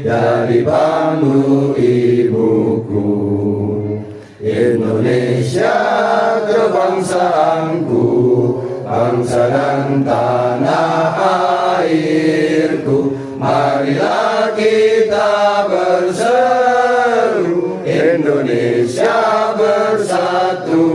Dari bangku ibuku, Indonesia kebangsaanku, bangsa dan tanah airku. Marilah kita berseru, Indonesia bersatu.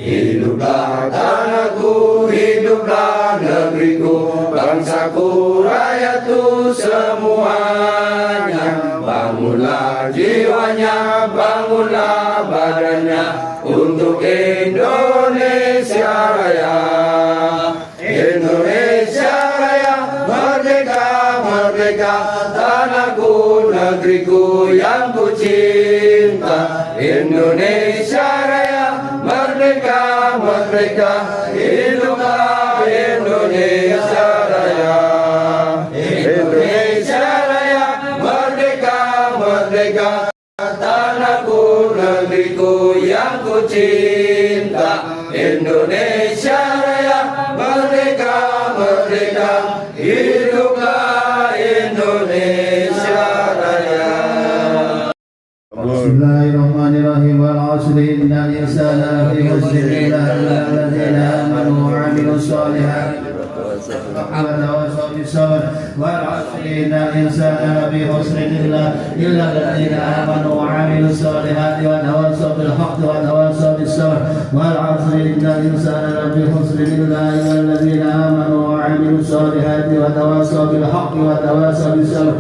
Hiduplah tanahku, hiduplah negeriku, bangsaku, rakyatku semuanya. Bangunlah jiwanya, bangunlah badannya untuk Indonesia Raya. Indonesia Raya, merdeka, merdeka, tanahku, negeriku yang ku cinta. Indonesia Raya, merdeka, merdeka, hiduplah Indonesia Raya. Indonesia Raya, merdeka, merdeka, tanahku, negeriku yang ku cinta. Indonesia Raya, merdeka, merdeka, hiduplah Indonesia Raya. Bismillahirrahmanirrahim. Wal 'asri innal insana lafi khusr illa alladziina aamanu wa 'amilus shaalihati وتواصوا بالصبر والعصر إن الإنسان لفي خسر إلا الذين آمنوا وعملوا الصالحات وتواصوا بالحق وتواصوا بالصبر والعصر إن الإنسان لفي خسر إلا الذين آمنوا وعملوا الصالحات وتواصوا بالحق وتواصوا بالصبر.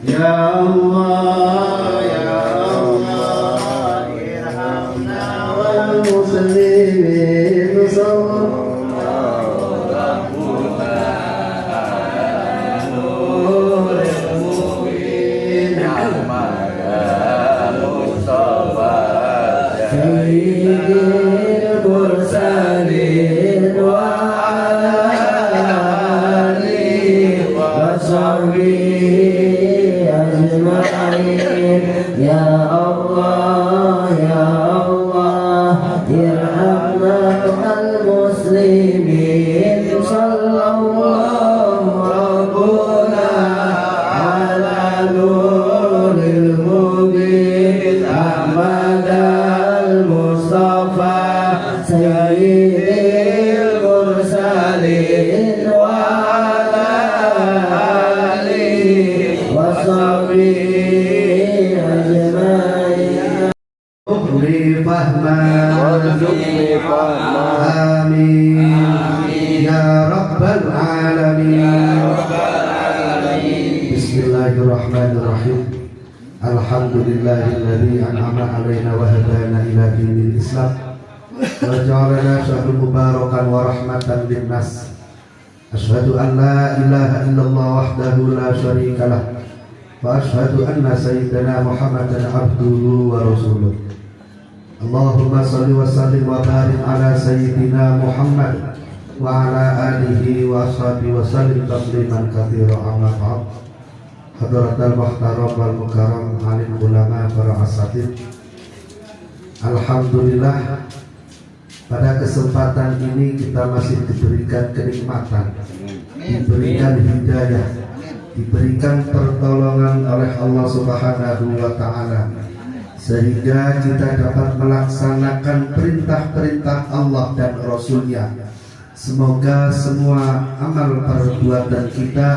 يا الله يا الله ارحمنا والمسلمين صبر. Amin ya rabbal alamin. Bismillahirrahmanirrahim. Alhamdulillahilladzi an'ama 'alaina wa hadana ila dinil Islam wa ja'alana syahrul mubarakan wa rahmatan linnas. Asyhadu an la ilaha illallah wahdahu la syarikalah wa asyhadu anna sayyidana Muhammadan abduhu wa rasuluh. Allahumma salli wa sallim wa barik ala sayyidina Muhammad wa ala alihi wa ashabihi wa sallim tasliman katsira. Amma ba'd. Hadratal muhtaram wal mukarram alim ulama para asatid. Alhamdulillah, pada kesempatan ini kita masih diberikan kenikmatan, diberikan hidayah, diberikan pertolongan oleh Allah Subhanahu wa taala, sehingga kita dapat melaksanakan perintah-perintah Allah dan Rasul-Nya. Semoga semua amal perbuatan kita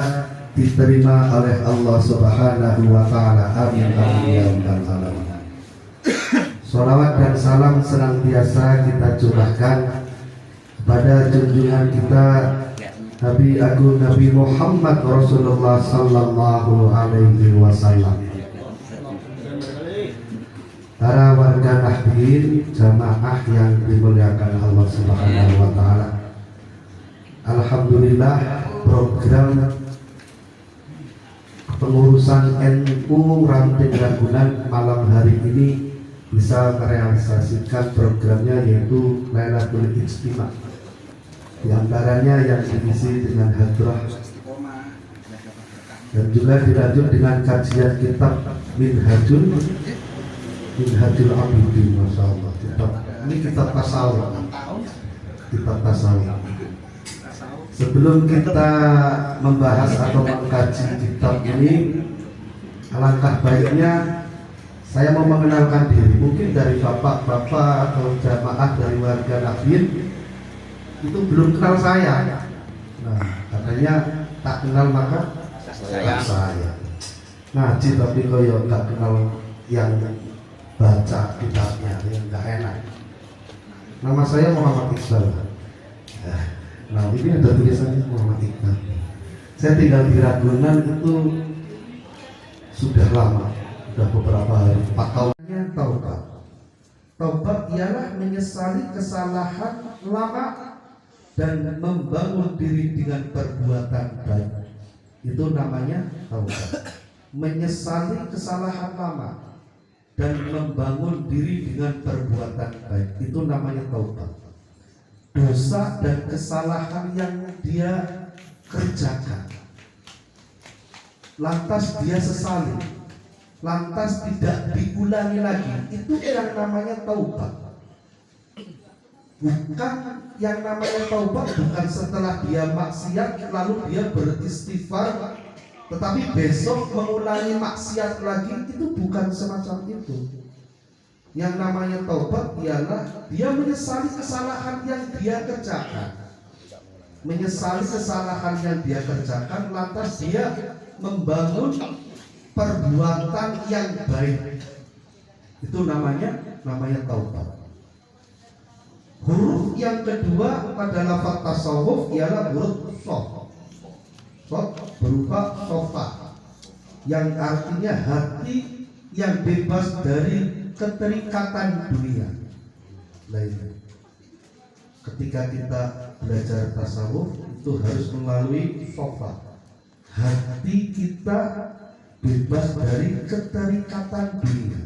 diterima oleh Allah Subhanahu wa taala. Amin amin ya rabbal alamin. Shalawat dan salam senantiasa kita curahkan kepada junjungan kita Nabi Agung Nabi Muhammad Rasulullah sallallahu alaihi wasallam. hadirin jamaah yang dimuliakan Allah Subhanahu wa taala. Alhamdulillah, program pengurusan NU Ranting Ragunan malam hari ini bisa merealisasikan programnya, yaitu Lailatul Ijtima. Di antaranya yang diisi dengan hadrah dan juga dilanjut dengan kajian kitab Minhajul Abidin. Masya Allah, ini kitab tasawuf. Sebelum kita membahas atau mengkaji kitab ini, alangkah baiknya saya mau mengenalkan diri. Mungkin dari bapak-bapak atau jamaah dari warga Nahdien itu belum kenal saya. Nah, katanya tak kenal maka saya. Ngaji tapi koyo nggak kenal yang baca kitabnya, yang nggak enak. Nama saya Muhammad Iqbal. Nah, ini ada tulisannya Muhammad Iqbal. Saya tinggal di Ragunan itu sudah lama, sudah beberapa hari, 4 tahun. Taubat. Taubat ialah menyesali kesalahan lama dan membangun diri dengan perbuatan baik. Itu namanya taubat. Menyesali kesalahan lama dan membangun diri dengan perbuatan baik. Itu namanya taubat. Dosa dan kesalahan yang dia kerjakan, lantas dia sesali, lantas tidak diulangi lagi, itu yang namanya taubat. Bukan yang namanya taubat, bukan setelah dia maksiat lalu dia beristighfar tetapi besok mengulangi maksiat lagi, itu bukan semacam itu. Yang namanya taubat ialah dia menyesali kesalahan yang dia kerjakan, menyesali kesalahan yang dia kerjakan, lantas dia membangun perbuatan yang baik. Itu namanya taubat. Huruf yang kedua pada lafaz tasawuf ialah huruf sof. Sof berupa sofa, yang artinya hati yang bebas dari keterikatan dunia. Lain. Ketika kita belajar tasawuf itu harus melalui sofa. Hati kita bebas dari keterikatan dunia.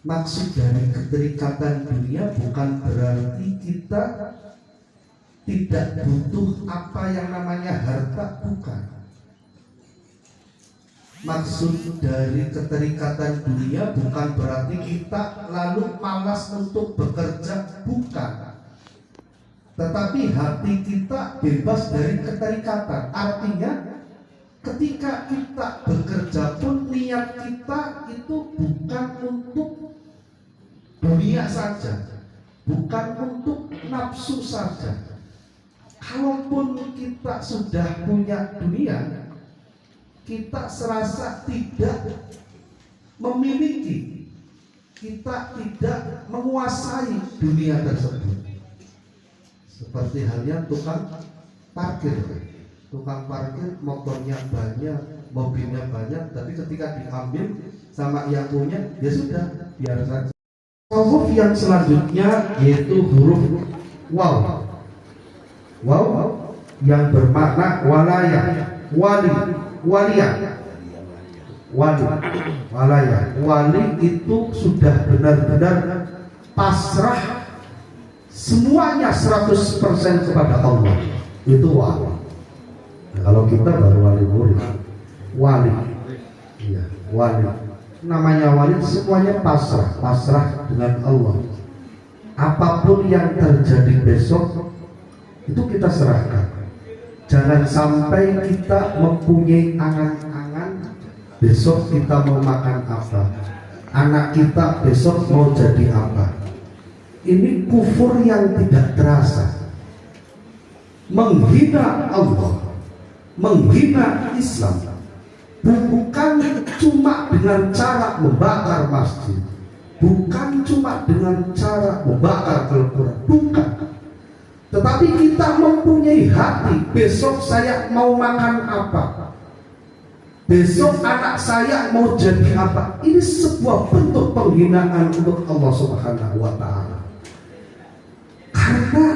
Maksud dari keterikatan dunia bukan berarti kita tidak butuh apa yang namanya harta, bukan. Maksud dari keterikatan dunia bukan berarti kita lalu malas untuk bekerja, bukan. Tetapi hati kita bebas dari keterikatan. Artinya ketika kita bekerja pun niat kita itu bukan untuk dunia saja, bukan untuk nafsu saja. Kalaupun kita sudah punya dunia, kita serasa tidak memiliki, kita tidak menguasai dunia tersebut. Seperti halnya tukang parkir. Tukang parkir motornya banyak, mobilnya banyak, tapi ketika diambil sama yang punya, ya sudah, biar saja. Huruf yang selanjutnya yaitu huruf waw. Waw yang bermakna walayah, wali, waliyah, walayah. Wali itu sudah benar-benar pasrah semuanya 100% kepada Allah. Itu wali. Nah, kalau kita baru wali murid, wali, iya, wali. Namanya wali semuanya pasrah dengan Allah. Apapun yang terjadi besok itu kita serahkan. Jangan sampai kita mempunyai angan-angan besok kita mau makan apa, anak kita besok mau jadi apa. Ini kufur yang tidak terasa, menghina Allah, menghina Islam. Bukan cuma dengan cara membakar masjid, bukan cuma dengan cara membakar Al-Quran, bukan. Tetapi kita mempunyai hati, besok saya mau makan apa, besok anak saya mau jadi apa? Ini sebuah bentuk penghinaan untuk Allah Subhanahu wa Ta'ala. Karena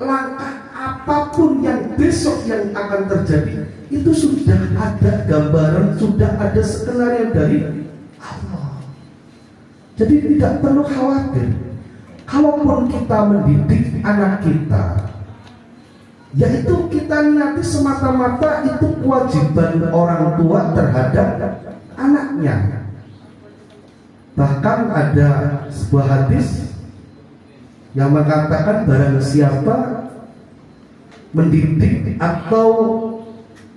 langkah apapun yang besok yang akan terjadi itu sudah ada gambaran, sudah ada skenario dari Allah. Jadi tidak perlu khawatir. Kalaupun kita mendidik anak kita, yaitu kita niati semata-mata itu kewajiban orang tua terhadap anaknya. Bahkan ada sebuah hadis yang mengatakan barang siapa mendidik atau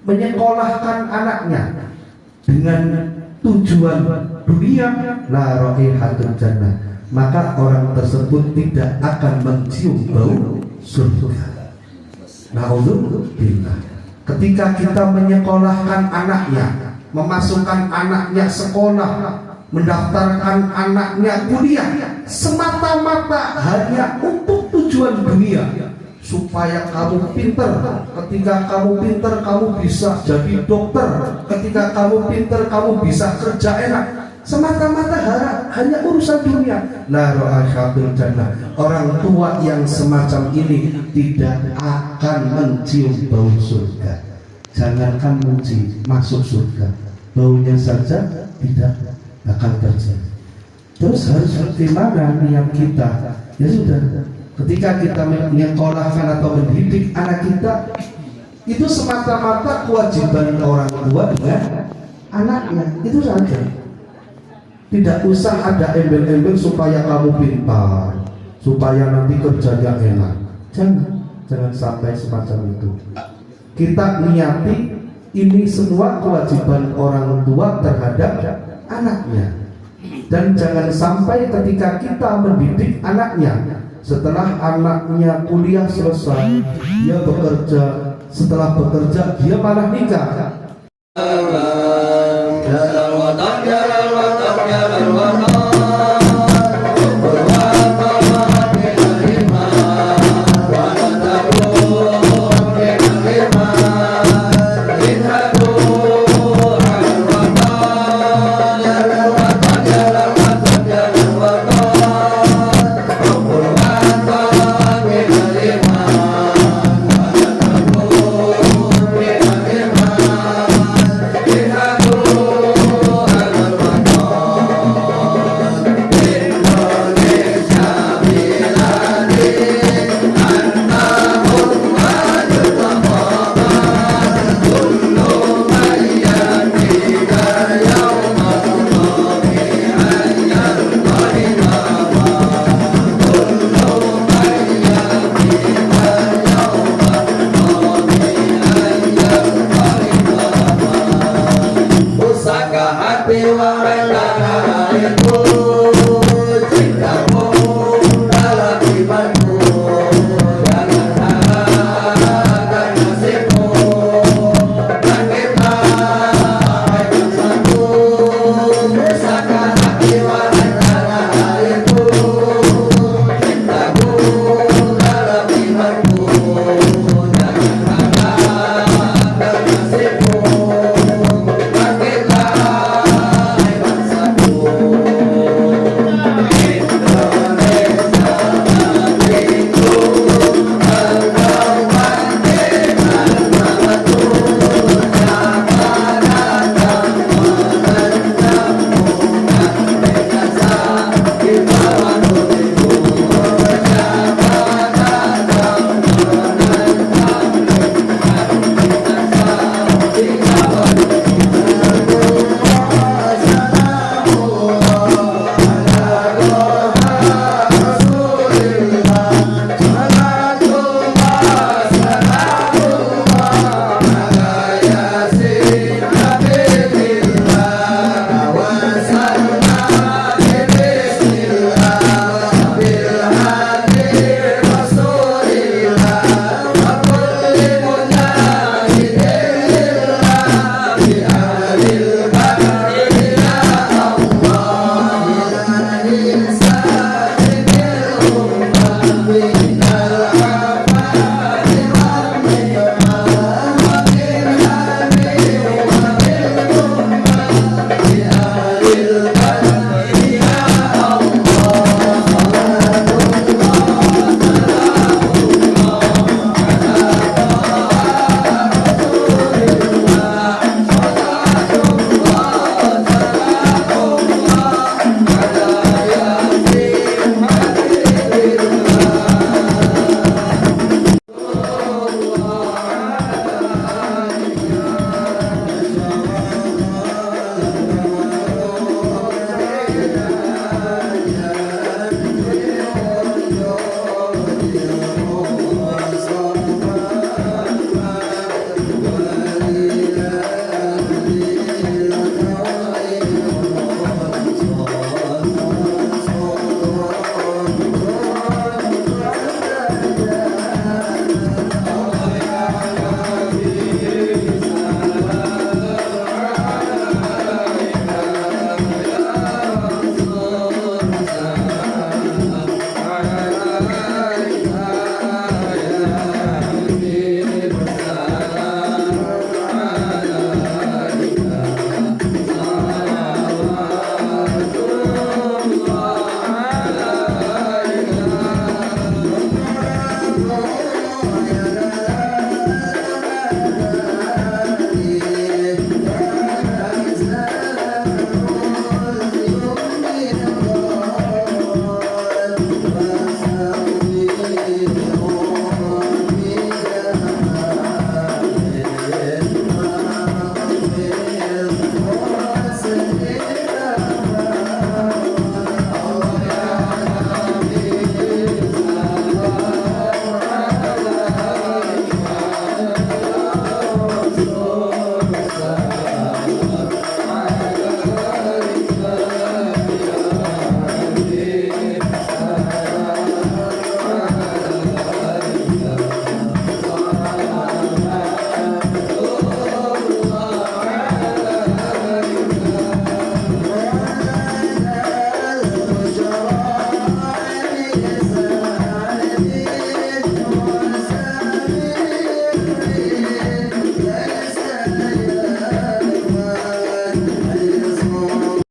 menyekolahkan anaknya dengan tujuan dunia, la raihatul jannah, maka orang tersebut tidak akan mencium bau surga. Na'udzubillah. Ketika kita menyekolahkan anaknya, memasukkan anaknya sekolah, mendaftarkan anaknya kuliah, semata-mata hanya untuk tujuan dunia, supaya kamu pinter. Ketika kamu pinter, kamu bisa jadi dokter. Ketika kamu pinter, kamu bisa kerja enak. Semata-mata hanya urusan dunia. La ra'ashatul jannah. Orang tua yang semacam ini tidak akan mencium bau surga. Jangankan mencium, masuk surga, baunya saja tidak akan terjadi. Terus harus bagaimana niat kita? Ya sudah, ketika kita menyekolahkan atau mendidik anak kita, itu semata-mata kewajiban orang tua dengan anaknya, itu saja. Tidak usah ada embel-embel supaya kamu pintar, supaya nanti kerjanya enak. Jangan sampai semacam itu. Kita niati ini semua kewajiban orang tua terhadap anaknya. Dan jangan sampai ketika kita mendidik anaknya, setelah anaknya kuliah selesai, dia bekerja, setelah bekerja dia malah nikah. Pusaka hati wa rela itu